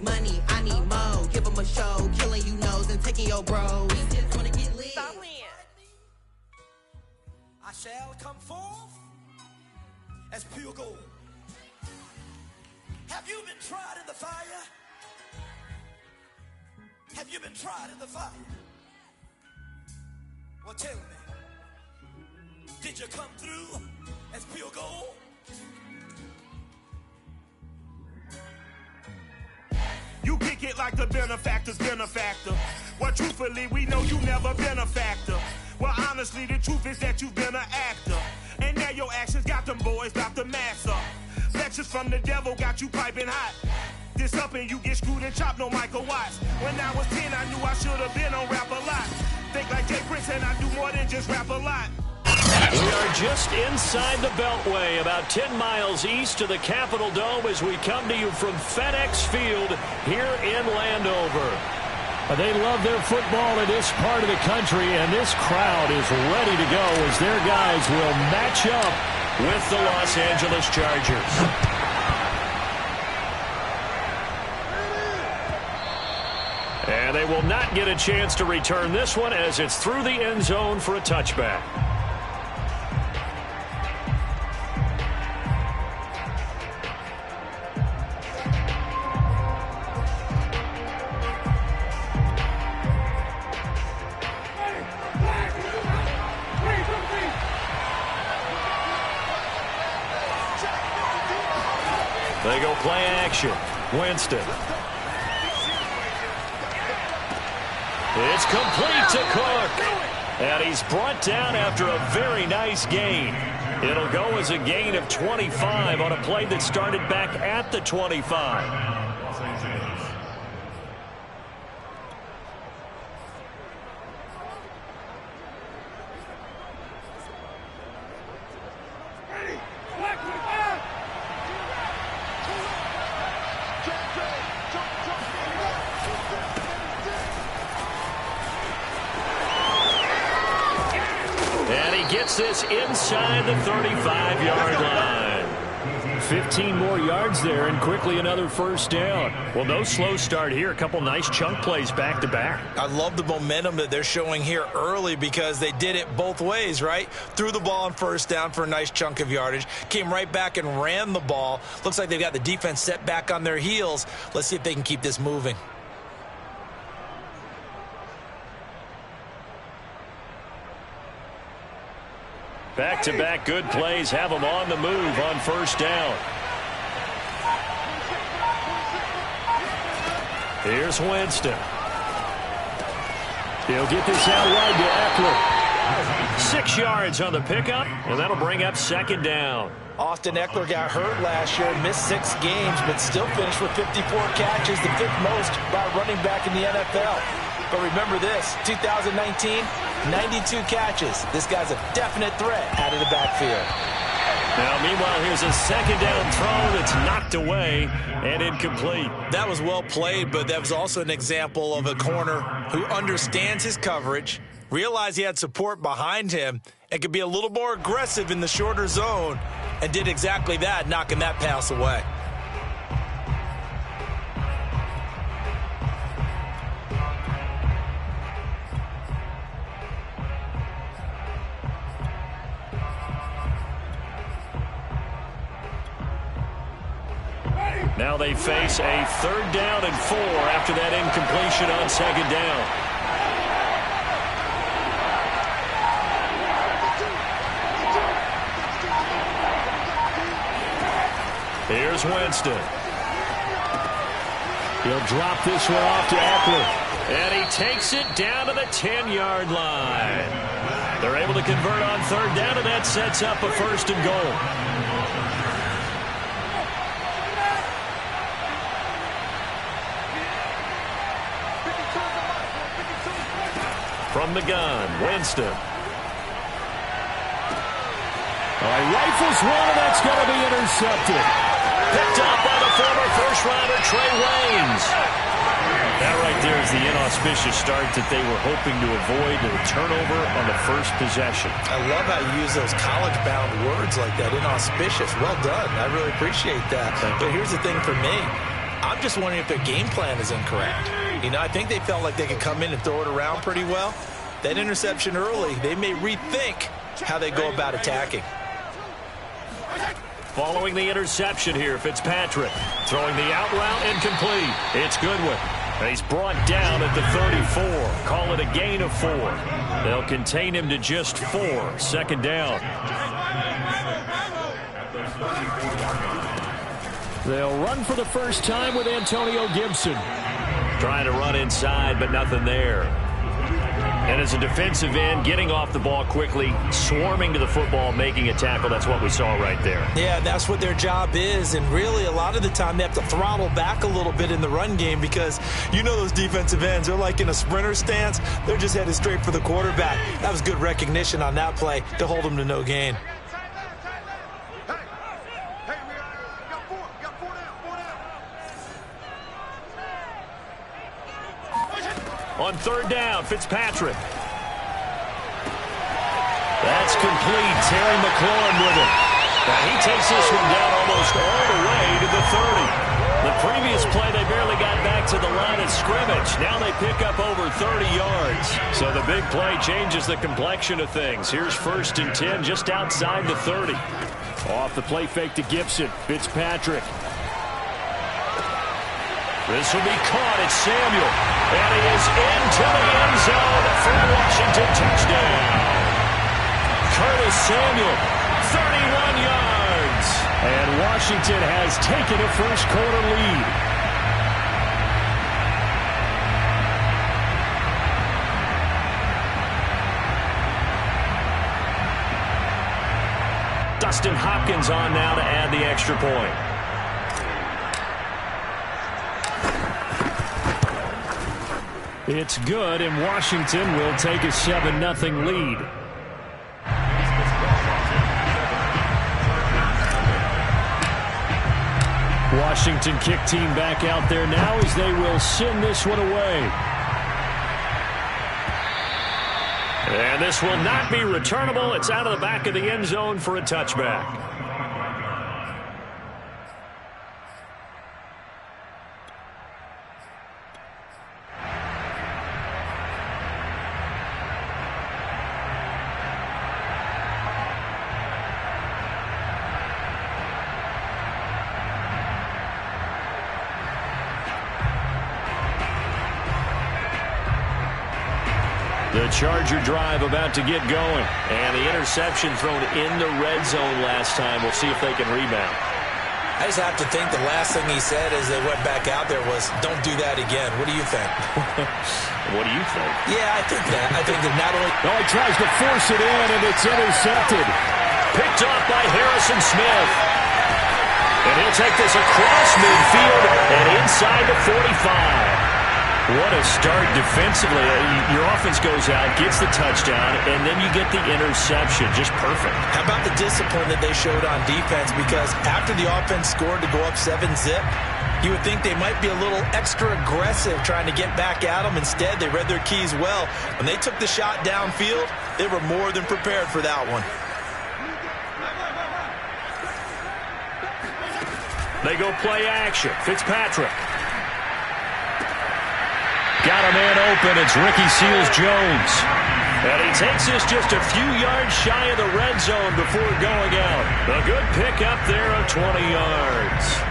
Money, I need more. Give them a show, killing you nose and taking your bros. We just wanna get lit. Stop playing. I shall come forth as pure gold. Have you been tried in the fire? Have you been tried in the fire? Well, tell me, did you come through as pure gold? You kick it like the benefactor's benefactor. Well, truthfully, we know you never been a factor. Well, honestly, the truth is that you've been an actor. And now your actions got them boys got the mass up. Lectures from the devil got you piping hot. This up and you get screwed and chopped, no Michael Watts. When I was 10, I knew I should have been on Rap a Lot. Think like Jay Prince and I do more than just rap a lot. We are just inside the Beltway, about 10 miles east of the Capitol Dome as we come to you from FedEx Field here in Landover. They love their football in this part of the country, and this crowd is ready to go as their guys will match up with the Los Angeles Chargers. And they will not get a chance to return this one as it's through the end zone for a touchback. They go play action. Winston. It's complete to Cook. And he's brought down after a very nice gain. It'll go as a gain of 25 on a play that started back at the 25. Gets this inside the 35-yard line. 15 more yards there and quickly another first down. Well, no slow start here. A couple nice chunk plays back-to-back. I love the momentum that they're showing here early because they did it both ways, right? Threw the ball on first down for a nice chunk of yardage. Came right back and ran the ball. Looks like they've got the defense set back on their heels. Let's see if they can keep this moving. Back-to-back good plays have them on the move on first down. Here's Winston. He'll get this out wide to Eckler. 6 yards on the pickup, and that'll bring up second down. Austin Eckler got hurt last year, missed 6 games, but still finished with 54 catches, the 5th most by running back in the NFL. But remember this, 2019, 92 catches. This guy's a definite threat out of the backfield. Now, meanwhile, here's a second down throw that's knocked away and incomplete. That was well played, but that was also an example of a corner who understands his coverage, realized he had support behind him, and could be a little more aggressive in the shorter zone, and did exactly that, knocking that pass away. Now they face a 3rd down and 4 after that incompletion on second down. Here's Winston. He'll drop this one off to Eckler. And he takes it down to the 10-yard line. They're able to convert on 3rd down, and that sets up a 1st and goal. From the gun, Winston. Rifles one, and that's going to be intercepted. Picked up by the former first-rounder Trey Waynes. That right there is the inauspicious start that they were hoping to avoid, and a turnover on the first possession. I love how you use those college-bound words like that, inauspicious. Well done. I really appreciate that. But here's the thing for me. I'm just wondering if their game plan is incorrect. You know, I think they felt like they could come in and throw it around pretty well. That interception early, they may rethink how they go about attacking. Following the interception here, Fitzpatrick throwing the out route incomplete. It's Goodwin. He's brought down at the 34. Call it a gain of 4. They'll contain him to just 4. Second down. They'll run for the first time with Antonio Gibson. Trying to run inside, but nothing there. And as a defensive end, getting off the ball quickly, swarming to the football, making a tackle, that's what we saw right there. Yeah, that's what their job is, and really a lot of the time they have to throttle back a little bit in the run game because you know those defensive ends, they're like in a sprinter stance. They're just headed straight for the quarterback. That was good recognition on that play to hold them to no gain. On third down, Fitzpatrick. That's complete. Terry McLaurin with it. Now he takes this one down almost all the way to the 30. The previous play, they barely got back to the line of scrimmage. Now they pick up over 30 yards. So the big play changes the complexion of things. Here's 1st and 10 just outside the 30. Off the play fake to Gibson. Fitzpatrick. This will be caught. It's Samuel. And he is into the end zone for a Washington touchdown. Curtis Samuel, 31 yards. And Washington has taken a first quarter lead. Dustin Hopkins on now to add the extra point. It's good, and Washington will take a 7-0 lead. Washington kick team back out there now as they will send this one away. And this will not be returnable. It's out of the back of the end zone for a touchback. The Charger drive about to get going. And the interception thrown in the red zone last time. We'll see if they can rebound. I just have to think the last thing he said as they went back out there was, don't do that again. What do you think? What do you think? Yeah, I think that. I think that not only... Oh, he tries to force it in, and it's intercepted. Picked off by Harrison Smith. And he'll take this across midfield and inside the 45. What a start defensively. Your offense goes out, gets the touchdown, and then you get the interception. Just perfect. How about the discipline that they showed on defense? Because after the offense scored to go up 7-zip, you would think they might be a little extra aggressive trying to get back at them. Instead, they read their keys well. When they took the shot downfield, they were more than prepared for that one. They go play action. Fitzpatrick. Got a man open. It's Ricky Seals-Jones. And he takes this just a few yards shy of the red zone before going out. A good pick up there of 20 yards.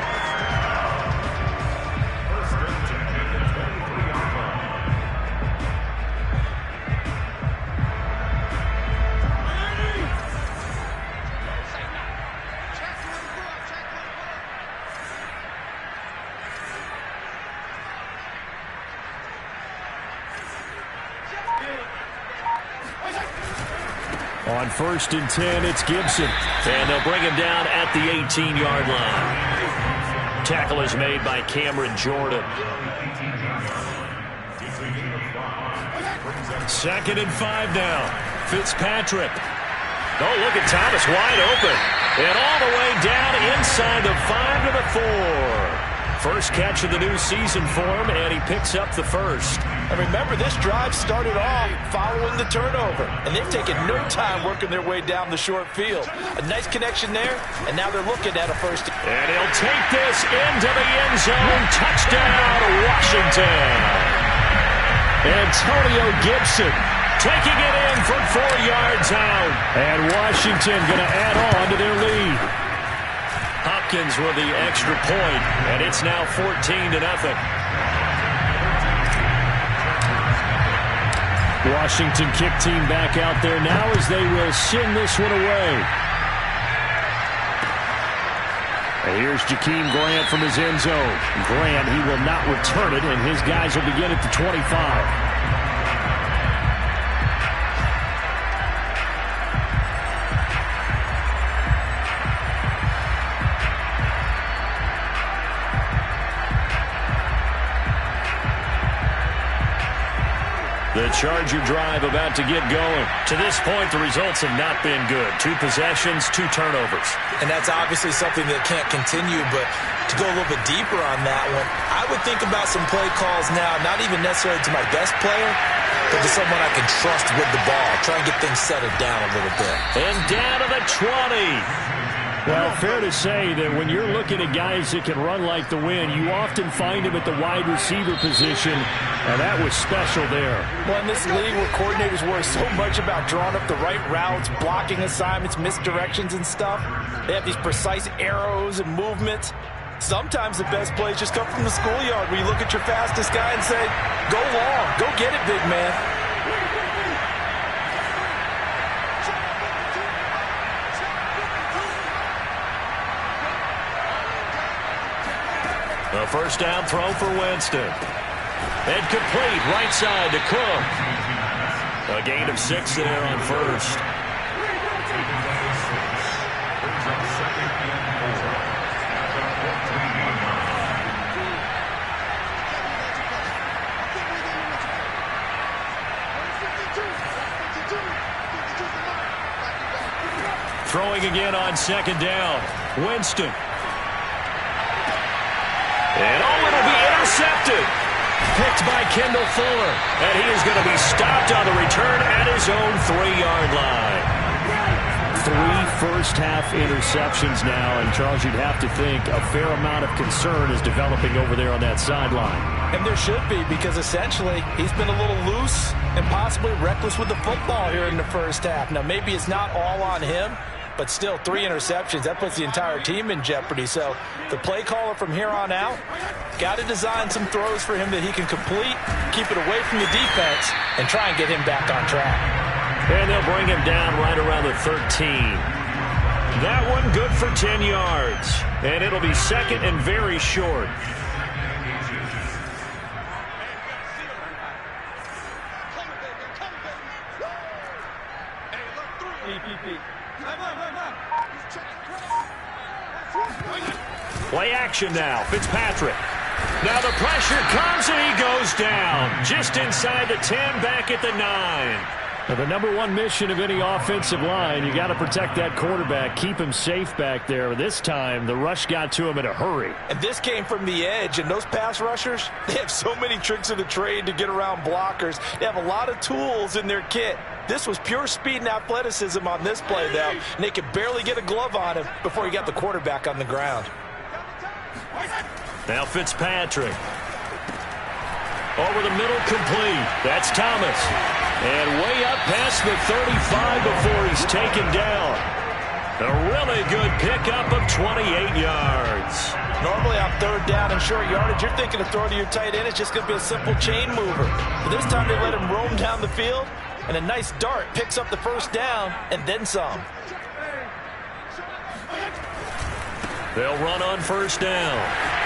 On 1st and 10, it's Gibson. And they'll bring him down at the 18-yard line. Tackle is made by Cameron Jordan. 2nd and 5 now. Fitzpatrick. Oh, look at Thomas wide open. And all the way down inside the 5 to the 4. First catch of the new season for him, and he picks up the first. And remember, this drive started off following the turnover, and they've taken no time working their way down the short field. A nice connection there, and now they're looking at a first. And he'll take this into the end zone. Touchdown, Washington. Antonio Gibson taking it in from 4 yards out. And Washington going to add on to their lead. Hopkins with the extra point, and it's now 14-0. Washington kick team back out there now as they will send this one away. And here's Jakeem Grant from his end zone. Grant, he will not return it, and his guys will begin at the 25. The Charger drive about to get going. To this point, the results have not been good. 2 possessions, 2 turnovers. And that's obviously something that can't continue, but to go a little bit deeper on that one, I would think about some play calls now, not even necessarily to my best player, but to someone I can trust with the ball. Try and get things settled down a little bit. And down to the 20. Well, fair to say that when you're looking at guys that can run like the wind, you often find them at the wide receiver position, and that was special there. Well, in this league where coordinators worry so much about drawing up the right routes, blocking assignments, misdirections and stuff, they have these precise arrows and movements. Sometimes the best plays just come from the schoolyard where you look at your fastest guy and say, go long, go get it, big man. A first down throw for Winston. And complete right side to Cook. A gain of 6 there on first. Throwing again on second down. Winston. And it'll be intercepted. Picked by Kendall Fuller. And he is going to be stopped on the return at his own 3-yard line. 3 first-half interceptions now. And, Charles, you'd have to think a fair amount of concern is developing over there on that sideline. And there should be, because essentially he's been a little loose and possibly reckless with the football here in the first half. Now, maybe it's not all on him, but still 3 interceptions. That puts the entire team in jeopardy. So the play caller from here on out got to design some throws for him that he can complete, keep it away from the defense, and try and get him back on track. And they'll bring him down right around the 13. That one good for 10 yards. And it'll be second and very short. Play action now. Fitzpatrick. Now the pressure comes and he goes down. Just inside the 10, back at the 9. Now the number 1 mission of any offensive line, you got to protect that quarterback, keep him safe back there. This time, the rush got to him in a hurry. And this came from the edge, and those pass rushers, they have so many tricks of the trade to get around blockers. They have a lot of tools in their kit. This was pure speed and athleticism on this play, though, and they could barely get a glove on him before he got the quarterback on the ground. Now Fitzpatrick. Over the middle, complete. That's Thomas. And way up past the 35 before he's taken down. A really good pickup of 28 yards. Normally on 3rd down and short yardage, you're thinking of throwing to your tight end. It's just going to be a simple chain mover. But this time they let him roam down the field, and a nice dart picks up the first down and then some. They'll run on first down.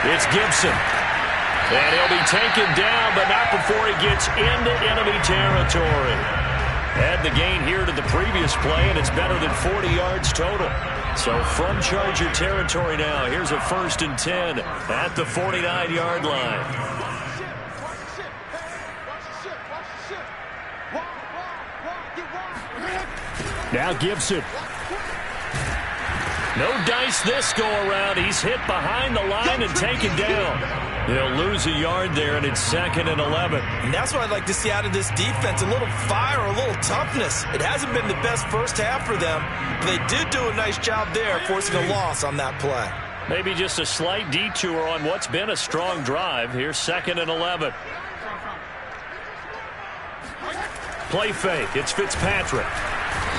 It's Gibson. And he'll be taken down, but not before he gets into enemy territory. Add the gain here to the previous play, and it's better than 40 yards total. So from Charger territory now, here's a 1st and 10 at the 49-yard line. Now Gibson. No dice this go around. He's hit behind the line and taken down. They'll lose a yard there, and it's 2nd and 11. And that's what I'd like to see out of this defense, a little fire, a little toughness. It hasn't been the best first half for them, but they did do a nice job there, forcing a loss on that play. Maybe just a slight detour on what's been a strong drive. Here's 2nd and 11. Play fake. It's Fitzpatrick.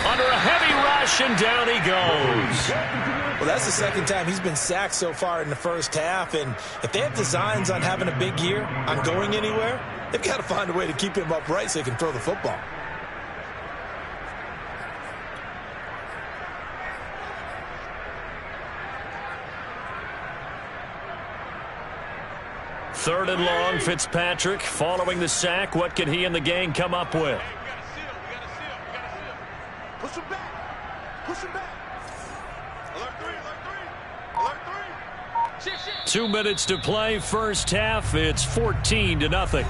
Under a heavy rush, and down he goes. Well, that's the second time he's been sacked so far in the first half, and if they have designs on having a big year, on going anywhere, they've got to find a way to keep him upright so he can throw the football. Third and long, Fitzpatrick following the sack. What can he and the gang come up with? Push him back. Push him back. Alert 3. Alert 3. 2 minutes to play. First half, it's 14-0.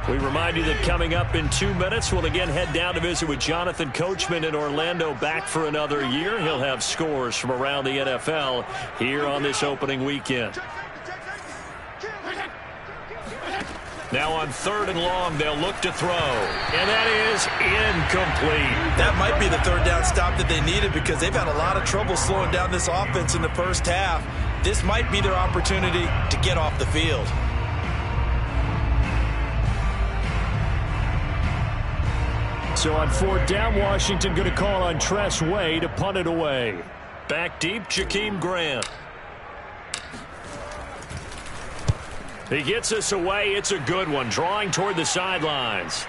We remind you that coming up in 2 minutes, we'll again head down to visit with Jonathan Coachman in Orlando, back for another year. He'll have scores from around the NFL here on this opening weekend. Now on 3rd and long, they'll look to throw. And that is incomplete. That might be the third down stop that they needed because they've had a lot of trouble slowing down this offense in the first half. This might be their opportunity to get off the field. So on 4th down, Washington going to call on Tress Way to punt it away. Back deep, Jakeem Grant. He gets us away. It's a good one, drawing toward the sidelines.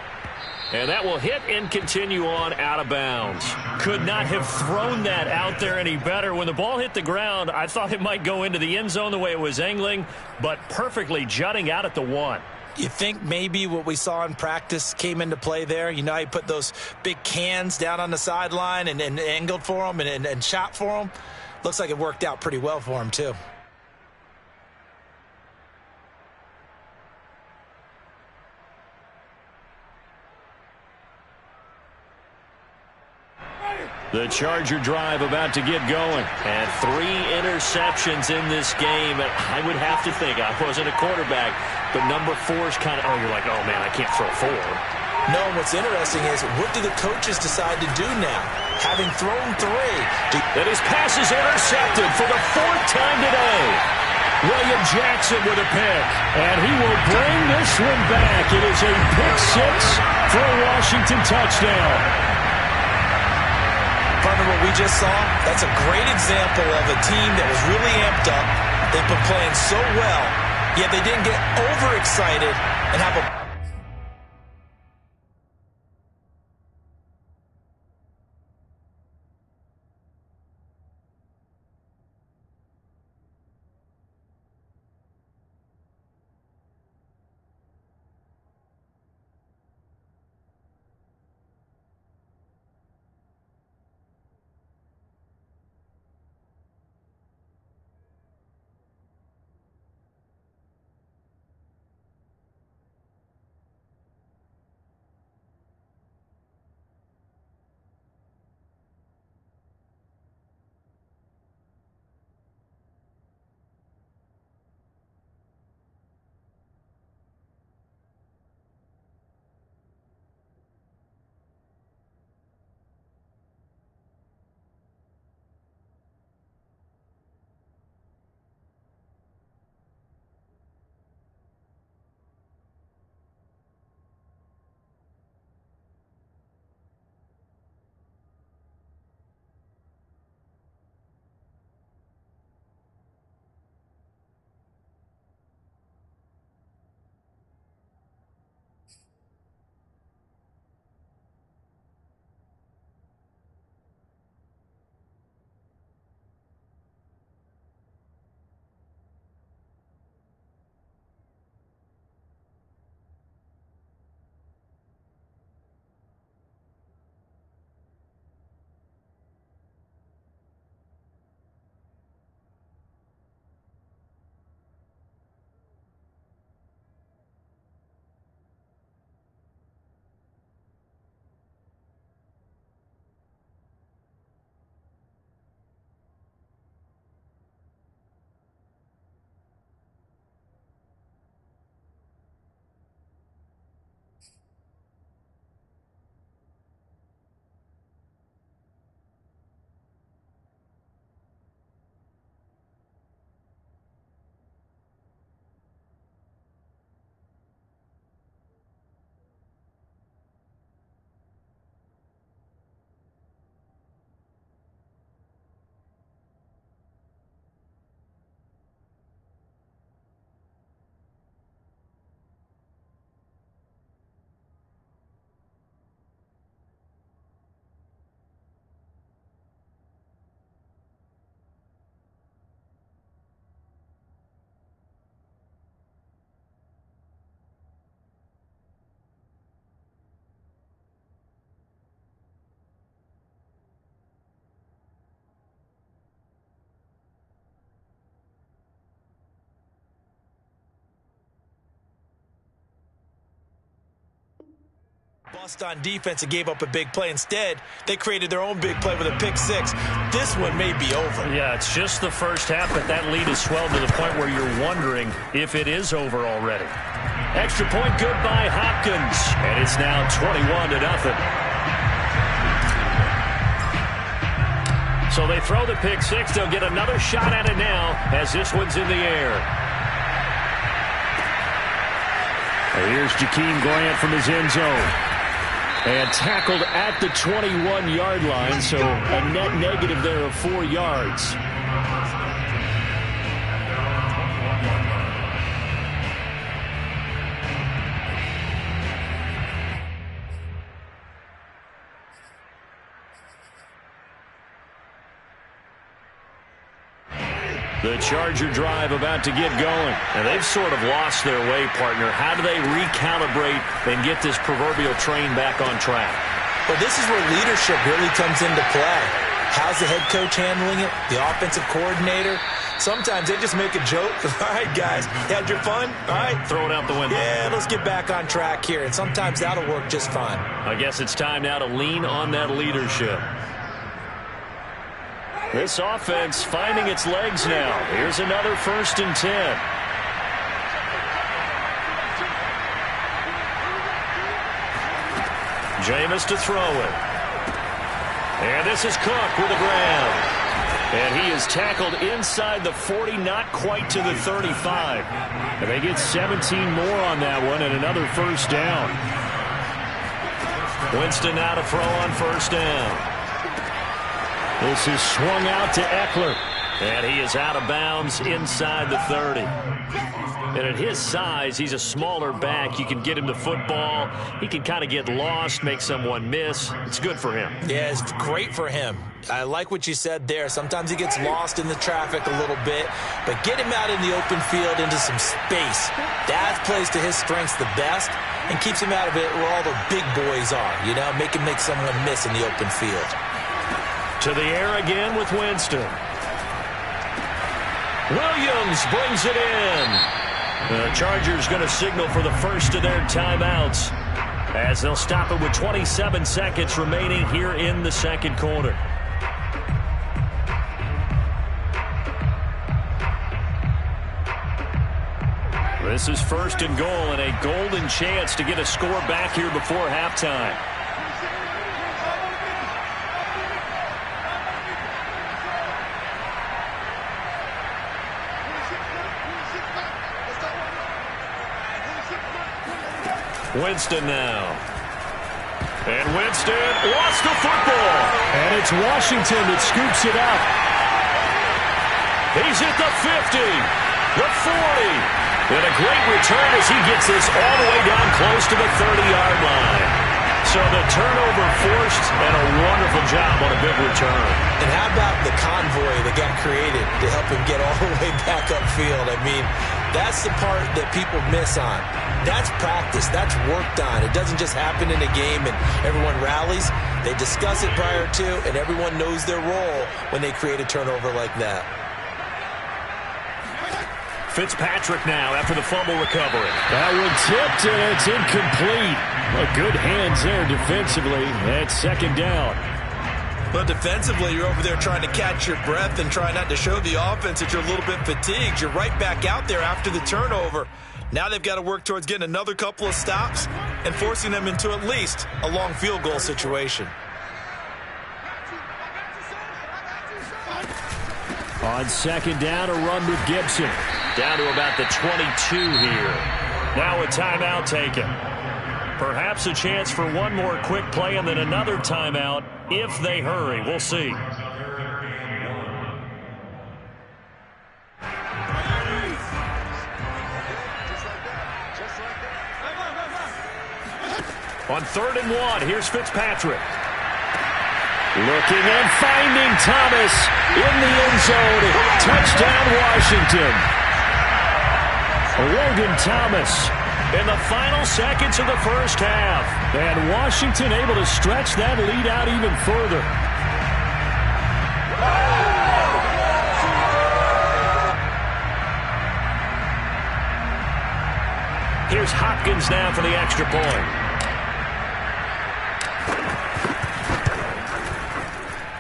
And that will hit and continue on out of bounds. Could not have thrown that out there any better. When the ball hit the ground, I thought it might go into the end zone the way it was angling, but perfectly jutting out at the 1. You think maybe what we saw in practice came into play there? You know, he put those big cans down on the sideline and angled for him and shot for him. Looks like it worked out pretty well for him, too. The Charger drive about to get going. And 3 interceptions in this game. And I would have to think, I wasn't a quarterback, but number 4 is kind of, you're like, oh, man, I can't throw 4. No, and what's interesting is, what do the coaches decide to do now? Having thrown 3. And his pass is intercepted for the 4th time today. William Jackson with a pick. And he will bring this one back. It is a pick 6 for a Washington touchdown. Partner, what we just saw, that's a great example of a team that was really amped up. They've been playing so well, yet they didn't get overexcited and have a bust on defense and gave up a big play. Instead, they created their own big play with a pick six. This one may be over. Yeah, it's just the first half, but that lead has swelled to the point where you're wondering if it is over already. Extra point good by Hopkins, and it's now 21-0. So they throw the pick six. They'll get another shot at it now as this one's in the air. Here's Jakeem Grant from his end zone. And tackled at the 21-yard line, so a net negative there of 4 yards. The Charger drive about to get going. And they've sort of lost their way, partner. How do they recalibrate and get this proverbial train back on track? Well, this is where leadership really comes into play. How's the head coach handling it? The offensive coordinator? Sometimes they just make a joke. All right, guys, you had your fun? All right. Throw it out the window. Yeah, let's get back on track here. And sometimes that'll work just fine. I guess it's time now to lean on that leadership. This offense finding its legs now. Here's another 1st and 10. Jameis to throw it. And this is Cook with the ground. And he is tackled inside the 40, not quite to the 35. And they get 17 more on that one and another 1st down. Winston now to throw on 1st down. This is swung out to Eckler. And he is out of bounds inside the 30. And at his size, he's a smaller back. You can get him the football. He can kind of get lost, make someone miss. It's good for him. Yeah, it's great for him. I like what you said there. Sometimes he gets lost in the traffic a little bit, but get him out in the open field into some space. That plays to his strengths the best and keeps him out of it where all the big boys are. You know, make someone miss in the open field. To the air again with Winston. Williams brings it in. The Chargers going to signal for the first of their timeouts as they'll stop it with 27 seconds remaining here in the second quarter. This is 1st and goal and a golden chance to get a score back here before halftime. Winston now. And Winston lost the football. And it's Washington that scoops it out. He's at the 50, the 40. And a great return as he gets this all the way down close to the 30-yard line. So the turnover forced and a wonderful job on a big return. And how about the convoy that got created to help him get all the way back upfield? I mean, that's the part that people miss on. That's practice. That's worked on. It doesn't just happen in a game and everyone rallies. They discuss it prior to, and everyone knows their role when they create a turnover like that. Fitzpatrick now after the fumble recovery. That one tipped, and it's incomplete. Well, good hands there defensively. That's 2nd down. But defensively, you're over there trying to catch your breath and try not to show the offense that you're a little bit fatigued. You're right back out there after the turnover. Now they've got to work towards getting another couple of stops and forcing them into at least a long field goal situation. On 2nd down, a run with Gibson. Down to about the 22 here. Now a timeout taken. Perhaps a chance for one more quick play and then another timeout if they hurry. We'll see. On 3rd and 1, here's Fitzpatrick. Looking and finding Thomas in the end zone. Touchdown, Washington. Logan Thomas in the final seconds of the first half. And Washington able to stretch that lead out even further. Here's Hopkins now for the extra point.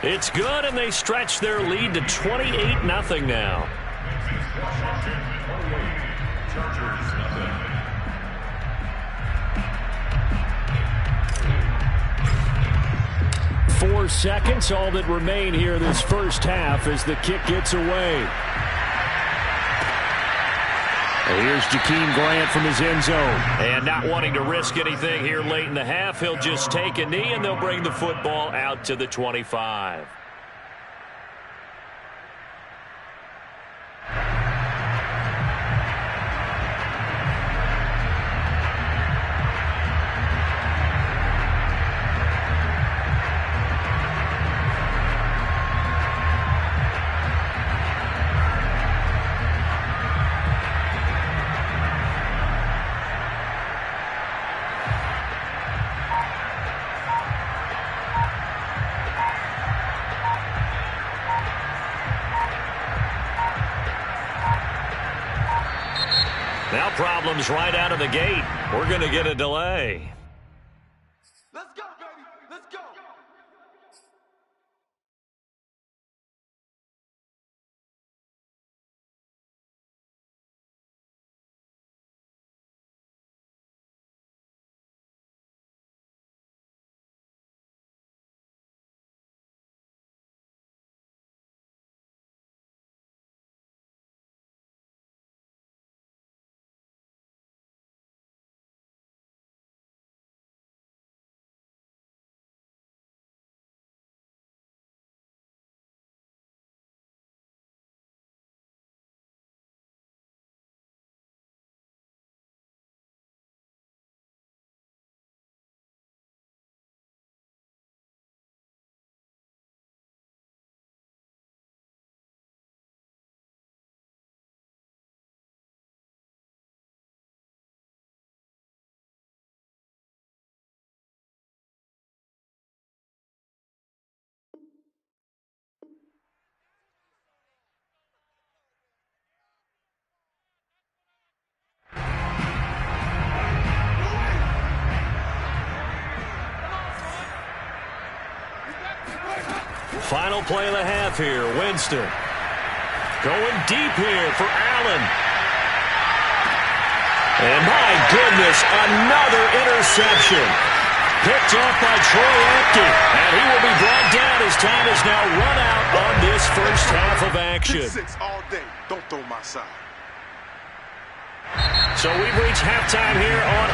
It's good, and they stretch their lead to 28-0 now. Four seconds, all that remain here this first half as the kick gets away. Here's Jakeem Grant from his end zone. And not wanting to risk anything here late in the half, he'll just take a knee, and they'll bring the football out to the 25. Now problems right out of the gate. We're going to get a delay. Let's go, baby. Let's go. Final play of the half here. Winston going deep here for Allen. And my goodness, another interception. Picked off by Troy Apke. And he will be brought down as time is now run out on this first half of action. 6 all day. Don't throw my side. So we've reached halftime here on